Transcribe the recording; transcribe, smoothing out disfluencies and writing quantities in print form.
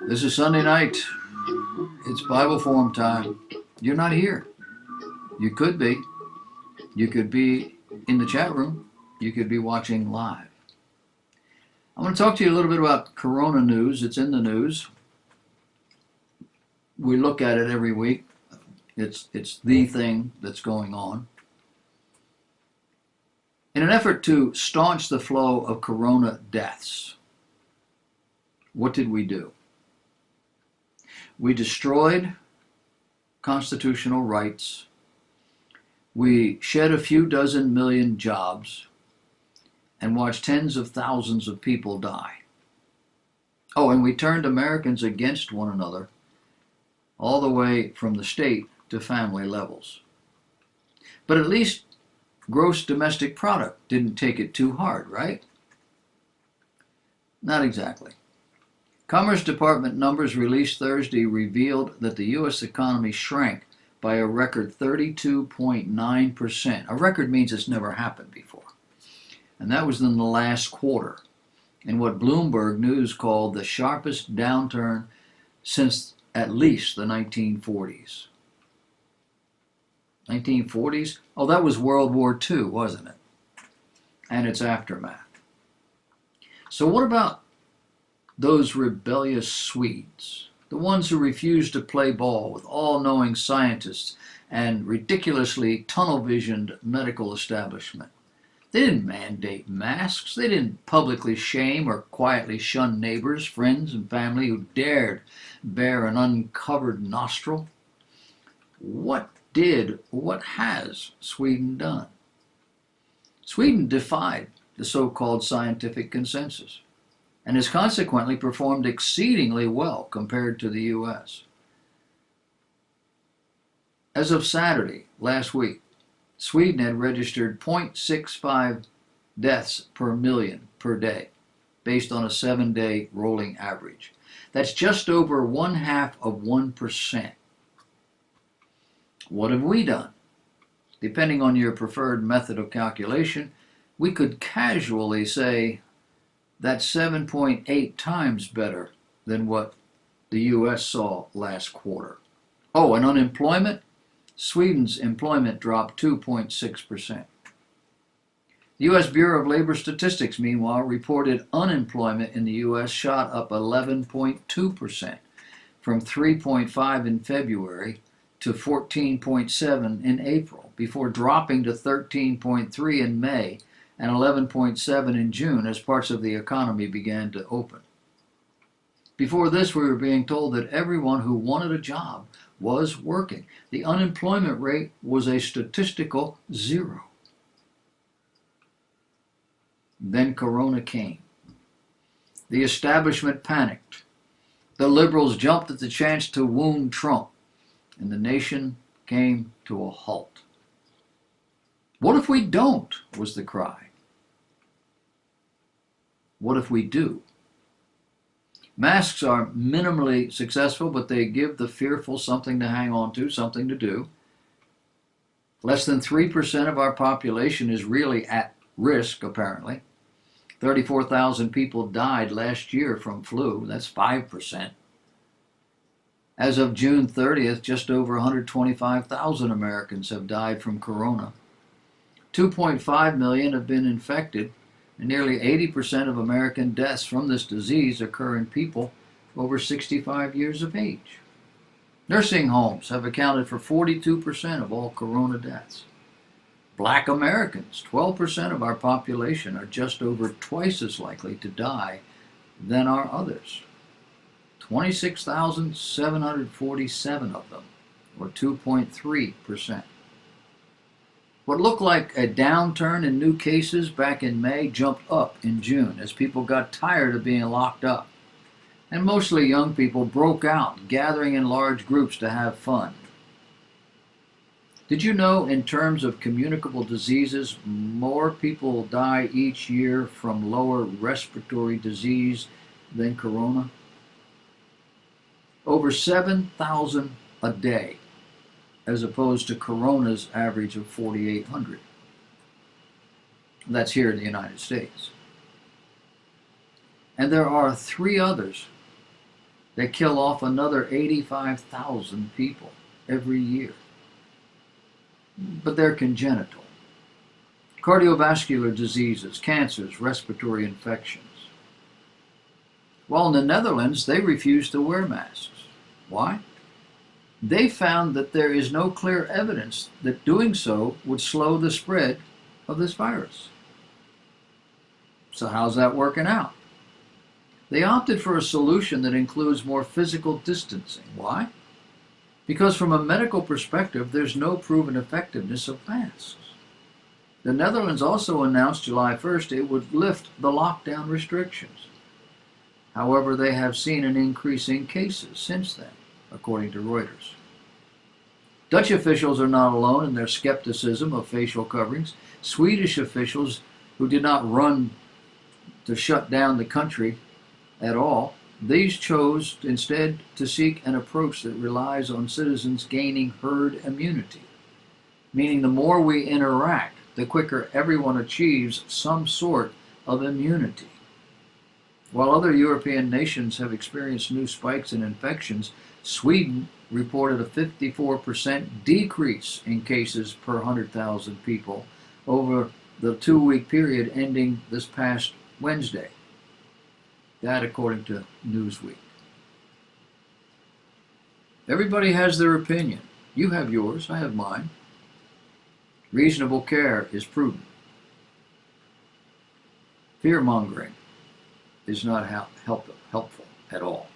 This is Sunday night. It's Bible Forum time. You're not here. You could be. You could be in the chat room. You could be watching live. I'm going to talk to you a little bit about Corona news. It's in the news. We look at it every week. It's the thing that's going on. In an effort to staunch the flow of Corona deaths, what did we do? We destroyed constitutional rights. We shed a few dozen million jobs and watched tens of thousands of people die. Oh, and we turned Americans against one another all the way from the state to family levels. But at least gross domestic product didn't take it too hard, right? Not exactly. Commerce Department numbers released Thursday revealed that the U.S. economy shrank by a record 32.9%. A record means it's never happened before. And that was in the last quarter, in what Bloomberg News called the sharpest downturn since at least the 1940s. 1940s? Oh, that was World War II, wasn't it? And its aftermath. So what about those rebellious Swedes, the ones who refused to play ball with all-knowing scientists and ridiculously tunnel-visioned medical establishment? They didn't mandate masks. They didn't publicly shame or quietly shun neighbors, friends, and family who dared bear an uncovered nostril. What has Sweden done? Sweden defied the so-called scientific consensus and has consequently performed exceedingly well compared to the U.S. As of Saturday last week, Sweden had registered 0.65 deaths per million per day, based on a 7-day rolling average. That's just over 0.5%. What have we done? Depending on your preferred method of calculation, we could casually say that's 7.8 times better than what the U.S. saw last quarter. Oh, and unemployment? Sweden's employment dropped 2.6%. The U.S. Bureau of Labor Statistics, meanwhile, reported unemployment in the U.S. shot up 11.2%, from 3.5 in February to 14.7 in April, before dropping to 13.3 in May and 11.7 in June as parts of the economy began to open. Before this, we were being told that everyone who wanted a job was working. The unemployment rate was a statistical 0. Then Corona came. The establishment panicked. The liberals jumped at the chance to wound Trump, and the nation came to a halt. What if we don't? Was the cry. What if we do? Masks are minimally successful, but they give the fearful something to hang on to, something to do. Less than 3% of our population is really at risk, apparently. 34,000 people died last year from flu. That's 5%. As of June 30th, just over 125,000 Americans have died from corona. 2.5 million have been infected, and nearly 80% of American deaths from this disease occur in people over 65 years of age. Nursing homes have accounted for 42% of all corona deaths. Black Americans, 12% of our population, are just over twice as likely to die than are others. 26,747 of them, or 2.3%. What looked like a downturn in new cases back in May jumped up in June as people got tired of being locked up. And mostly young people broke out, gathering in large groups to have fun. Did you know, in terms of communicable diseases, more people die each year from lower respiratory disease than corona? Over 7,000 a day, as opposed to corona's average of 4,800. That's here in the United States. And there are 3 others They kill off another 85,000 people every year. But they're congenital. Cardiovascular diseases, cancers, respiratory infections. While in the Netherlands, they refuse to wear masks. Why? They found that there is no clear evidence that doing so would slow the spread of this virus. So how's that working out? They opted for a solution that includes more physical distancing. Why? Because from a medical perspective, there's no proven effectiveness of masks. The Netherlands also announced July 1st it would lift the lockdown restrictions. However, they have seen an increase in cases since then, according to Reuters. Dutch officials are not alone in their skepticism of facial coverings. Swedish officials, who did not run to shut down the country at all, these chose instead to seek an approach that relies on citizens gaining herd immunity, meaning the more we interact, the quicker everyone achieves some sort of immunity. While other European nations have experienced new spikes in infections, Sweden reported a 54% decrease in cases per 100,000 people over the 2-week period ending this past Wednesday. That according to Newsweek. Everybody has their opinion. You have yours, I have mine. Reasonable care is prudent. Fear-mongering is not helpful at all.